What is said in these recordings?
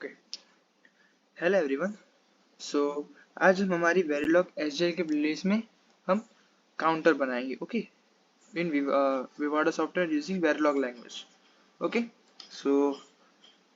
Okay. Hello everyone. सो आज हम हमारी वेरिलॉग एसजेएल के प्लेलिस्ट में हम काउंटर बनाएंगे। Okay, in Vivado software using Verilog language. Okay, so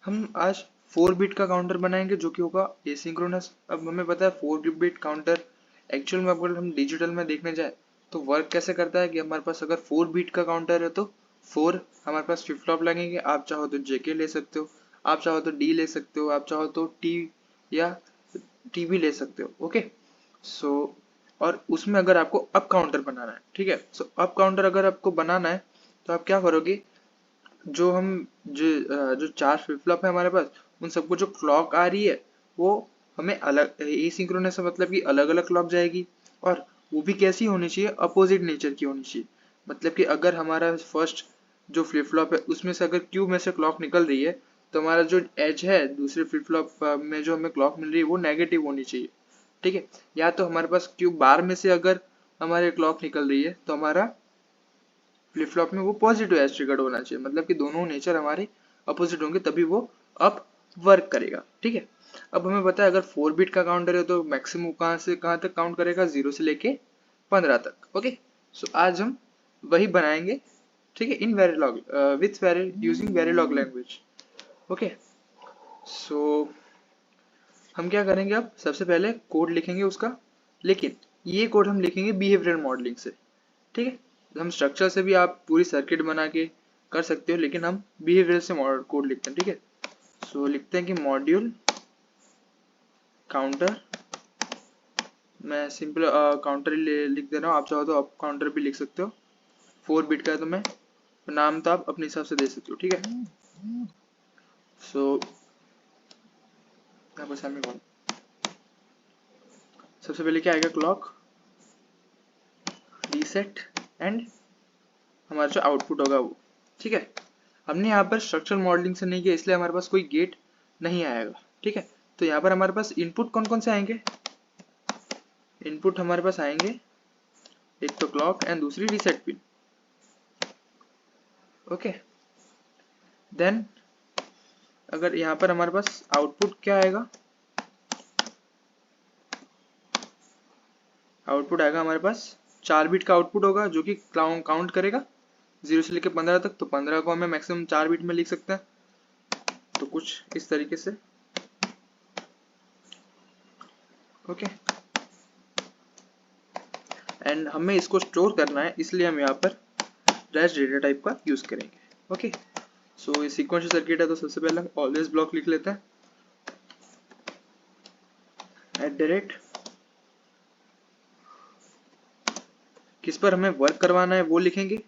हम आज 4 बिट का काउंटर बनाएंगे जो कि होगा एसिंक्रोनस। अब हमें पता है 4 बिट काउंटर एक्चुअल में अगर हम डिजिटल में देखने जाए तो वर्क कैसे करता है कि हमारे पास अगर 4 बिट का काउंटर है तो 4 हमारे पास फ्लिप फ्लॉप लगेंगे। आप चाहो तो जेके ले सकते हो, आप चाहो तो डी ले सकते हो, आप चाहो तो टी या टी भी ले सकते हो। ओके, सो और उसमें अगर आपको अप काउंटर बनाना है, ठीक है, सो अप काउंटर अगर आपको बनाना है तो आप क्या करोगे, जो हम जो 4 फ्लिप फ्लॉप है हमारे पास, उन सबको जो क्लॉक आ रही है वो हमें अलग एसिंक्रोनस मतलब कि अलग अलग क्लॉक जाएगी। और वो भी कैसी होनी चाहिए, अपोजिट नेचर की होनी चाहिए। मतलब कि अगर हमारा फर्स्ट जो फ्लिप फ्लॉप है उसमें से अगर क्यू में से क्लॉक निकल रही है तो हमारा जो एज है दूसरे फ्लिप फ्लॉप में जो हमें क्लॉक मिल रही है वो नेगेटिव होनी चाहिए। ठीक है, या तो हमारे पास क्यू बार में से अगर हमारे क्लॉक निकल रही है तो हमारा फ्लिप फ्लॉप में वो पॉजिटिव एज ट्रिगर्ड होना चाहिए। मतलब कि दोनों नेचर हमारे अपोजिट होंगे तभी वो अप वर्क करेगा। ठीक है, अब हमें पता है अगर 4 बिट का काउंटर है तो मैक्सिमम कहाँ से कहाँ तक काउंट करेगा, 0 से लेके 15 तक। ओके, सो आज हम वही बनाएंगे। ठीक है, in Verilog with using Verilog language. Okay, so हम क्या करेंगे, अब सबसे पहले कोड लिखेंगे उसका, लेकिन ये कोड हम लिखेंगे बिहेवियरल मॉडलिंग से। ठीक है, हम स्ट्रक्चर से भी आप पूरी सर्किट बना के कर सकते हो, लेकिन हम बिहेवियर से कोड लिखते हैं। ठीक है, सो लिखते हैं कि मॉड्यूल काउंटर, मैं सिंपल काउंटर ही लिख दे रहा हूँ, आप चाहो तो आप काउंटर भी लिख सकते हो। 4 बिट का है तो मैं नाम तो आप अपने हिसाब से दे सकते हो। ठीक है, सो यहाँ पर सेमीकोलन, सबसे पहले क्या आएगा, क्लॉक रीसेट एंड हमारा जो आउटपुट होगा वो। ठीक है, हमने यहाँ पर स्ट्रक्चरल मॉडलिंग से नहीं किया इसलिए हमारे पास कोई गेट नहीं आएगा। ठीक है, तो यहाँ पर हमारे पास इनपुट कौन कौन से आएंगे, इनपुट हमारे पास आएंगे एक तो क्लॉक एंड दूसरी रीसेट पिन। ओके, देन अगर यहाँ पर हमारे पास आउटपुट क्या आएगा, आउटपुट आएगा हमारे पास 4 बिट का आउटपुट होगा जो कि काउंट करेगा 0 से लेकर 15 तक। तो 15 को हमें मैक्सिमम 4 बिट में लिख सकते हैं, तो कुछ इस तरीके से। ओके, एंड हमें इसको स्टोर करना है इसलिए हम यहाँ पर डैश डेटा टाइप का यूज करेंगे। ओके, सो ये सीक्वेंशियल सर्किट है तो सबसे पहले हम ऑलवेज ब्लॉक लिख लेते हैं, @ किस पर हमें वर्क करवाना है वो लिखेंगे।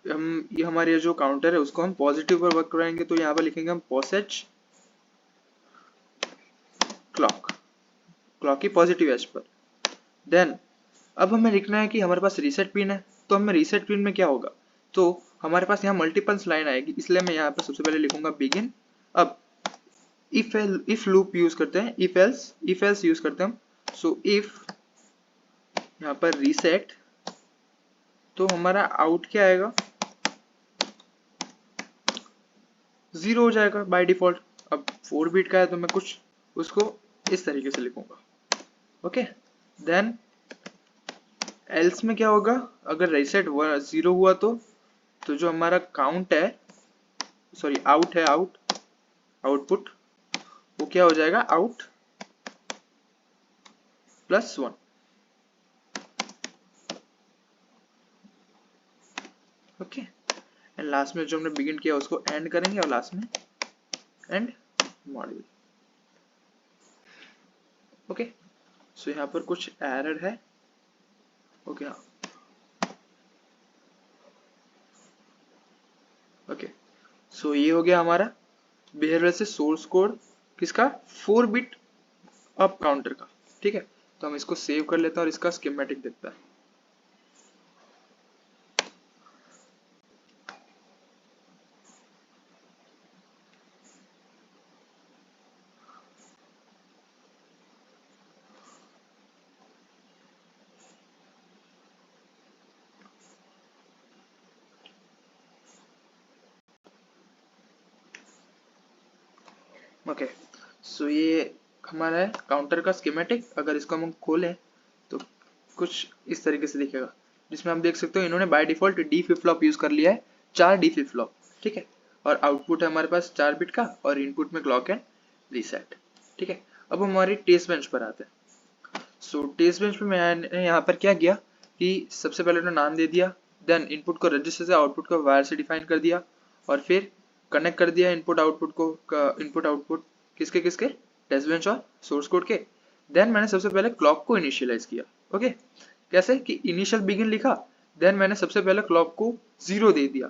हम ये हमारे जो काउंटर है उसको हम पॉजिटिव पर वर्क करवाएंगे तो यहाँ पर लिखेंगे हम पॉसेज क्लॉक, क्लॉक की पॉजिटिव एज पर। देन अब हमें लिखना है कि हमारे पास रीसेट पिन है, तो हमें रीसेट पिन में क्या होगा, तो हमारे पास यहाँ मल्टीपल्स लाइन आएगी इसलिए मैं यहाँ पर सबसे पहले लिखूंगा बिगिन। अब इफ लूप यूज करते हैं, इफ एल्स यूज करते हैं हम। सो इफ यहाँ पर रीसेट, तो हमारा आउट क्या आएगा, 0 हो जाएगा बाय डिफॉल्ट। अब 4 बिट का है तो मैं कुछ उसको इस तरीके से लिखूंगा। ओके, देन एल्स में क्या होगा, अगर रीसेट 0 हुआ तो जो हमारा काउंट है, सॉरी आउट है, आउटपुट वो क्या हो जाएगा, आउट +1। ओके, एंड लास्ट में जो हमने बिगिन किया उसको एंड करेंगे और लास्ट में एंड मॉड्यूल। ओके, सो यहाँ पर कुछ एरर है। ओके, हाँ, ओके, सो ये हो गया हमारा बिहेवियर से सोर्स कोड किसका, 4 बिट अप काउंटर का। ठीक है, तो हम इसको सेव कर लेते हैं और इसका स्कीमेटिक देखते हैं। ओके, सो ये हमारा है काउंटर का स्कीमेटिक। अगर इसको हम खोलें तो कुछ इस तरीके से दिखेगा, जिसमें आप देख सकते हो इन्होंने by default D flip flop use कर लिया है, 4 डी फ्लिप फ्लॉप, ठीक है। और आउटपुट है हमारे पास 4 बिट का, और इनपुट में क्लॉक एंड रीसेट, ठीक है। अब हम हमारी टेस्ट बेंच पर आते हैं। सो टेस्ट बेंच पे मैंने यहाँ पर क्या किया कि सबसे पहले तो नाम दे दिया, देन इनपुट को रजिस्टर से, आउटपुट को वायर से डिफाइन कर दिया, और फिर कनेक्ट कर दिया इनपुट आउटपुट को, इनपुट आउटपुट किसके किसके, टेस्ट बेंच और सोर्स कोड के। देन मैंने सबसे पहले क्लॉक को इनिशियलाइज किया, ओके। कैसे कि इनिशियल बिगिन लिखा, देन मैंने सबसे पहले क्लॉक को 0 दे दिया,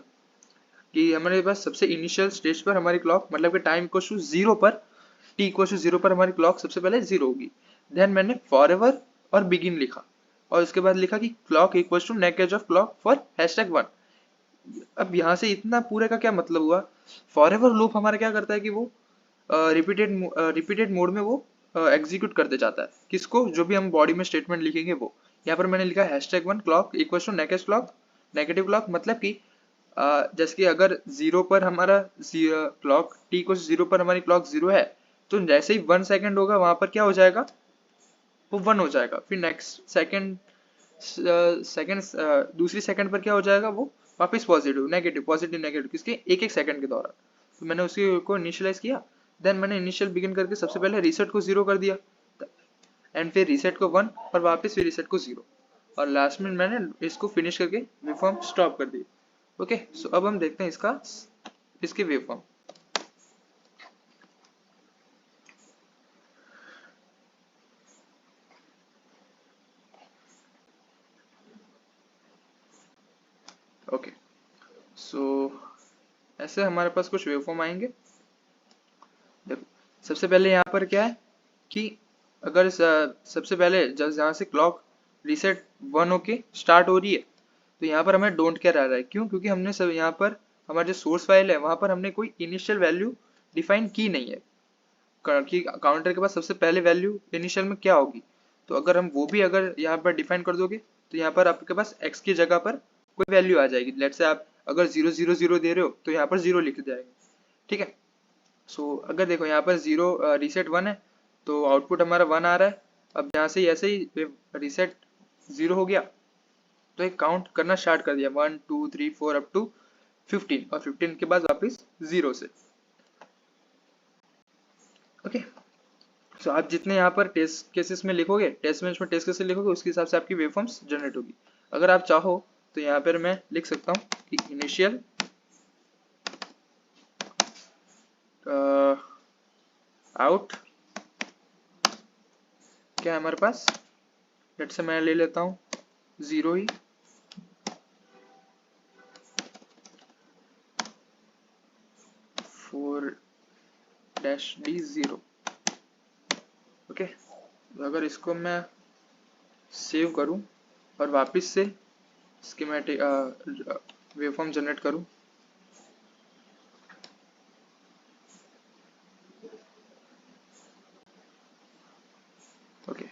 कि हमारे पास सबसे इनिशियल स्टेज पर हमारी क्लॉक, मतलब कि टाइम इक्वल टू 0 पर, t इक्वल टू 0 पर हमारी क्लॉक सबसे पहले 0 होगी। देन मैंने फॉरएवर और बिगिन लिखा, और उसके बाद लिखा कि clock equal to negative of clock for #1। अब यहाँ से इतना पूरे का क्या मतलब हुआ, फॉरएवर लूप हमारा क्या करता है कि वो रिपीटेड मोड में वो एग्जीक्यूट करते जाता है, किसको, जो भी हम बॉडी में स्टेटमेंट लिखेंगे वो। यहाँ पर मैंने लिखा #1 clock equal to negative clock, negative clock, मतलब कि जैसे कि अगर 0 पर हमारा क्लॉक t को 0 पर हमारी क्लॉक 0 है, तो जैसे ही 1 सेकंड होगा वहां पर क्या हो जाएगा, वो 1 हो जाएगा। फिर नेक्स्ट सेकंड दूसरी सेकंड पर क्या हो जाएगा, वो वापस पॉजिटिव नेगेटिव पॉजिटिव नेगेटिव, किसके, एक एक सेकंड के दौरान। तो मैंने उसी को इनिशियलाइज किया, देन मैंने इनिशियल बिगिन करके सबसे पहले रीसेट को 0 कर दिया, एंड फिर रीसेट को 1, और वापस फिर रीसेट को 0, और लास्ट में मैंने इसको फिनिश करके वेवफॉर्म स्टॉप कर दी। ओके, सो अब हम देखते हैं इसके वेवफॉर्म। ओके, सो ऐसे हमारे पास कुछ वेवफॉर्म आएंगे। देखो, सबसे पहले यहाँ पर क्या है कि अगर सबसे पहले जब यहाँ से क्लॉक रीसेट 1 होके स्टार्ट हो रही है, तो यहाँ पर हमें डोंट केयर आ रहा है। क्यों? क्योंकि हमने सब यहाँ पर हमारा जो सोर्स फाइल है वहां पर हमने कोई इनिशियल वैल्यू डिफाइन की नहीं है कि काउंटर के पास सबसे पहले वैल्यू इनिशियल में क्या होगी। तो अगर हम वो भी अगर यहाँ पर डिफाइन कर दोगे, तो यहाँ पर आपके पास x की जगह पर कोई वैल्यू आ जाएगी। लेट से आप अगर 0 0 0 दे रहे हो तो यहाँ पर 0 लिख जाएंगे, ठीक है। सो अगर देखो यहाँ पर 0 रीसेट 1 है, तो आउटपुट हमारा 1 आ रहा है। अब यहाँ से ऐसे ही रीसेट 0 हो गया, तो एक काउंट करना स्टार्ट कर दिया 1 2 3 4 अप टू 15, और 15 के बाद वापस 0 से। ओके, सो आप जितने यहाँ पर टेस्ट केसेस में लिखोगे, टेस्ट बेंच में टेस्ट केसेस लिखोगे, उसके हिसाब से आपकी वेवफॉर्म्स जनरेट होगी। अगर आप चाहो तो यहाँ पर मैं लिख सकता हूँ कि इनिशियल आउट क्या है हमारे पास, लेट से मैं ले लेता हूँ 0 ही, -D0। ओके, अगर इसको मैं सेव करूं और वापस से स्कीमेटिक वेवफॉर्म जनरेट करूं, ओके,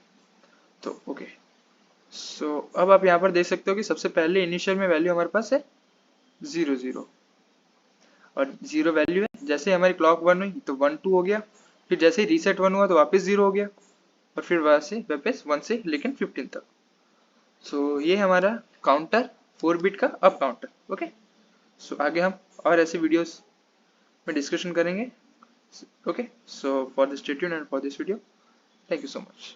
तो ओके, सो अब आप यहाँ पर देख सकते हो कि सबसे पहले इनिशियल में वैल्यू हमारे पास है 0 0, और 0 वैल्यू है। जैसे हमारी क्लॉक 1 हुई तो 1 2 हो गया, फिर जैसे ही रीसेट 1 हुआ तो वापस 0 हो गया, और फिर वहां से वापस 1 से लेकिन 15 तक। सो ये हमारा काउंटर 4 बिट का अप काउंटर। ओके, सो आगे हम और ऐसे वीडियोस में डिस्कशन करेंगे। Okay, so for this stay tuned and for this video, thank you so much.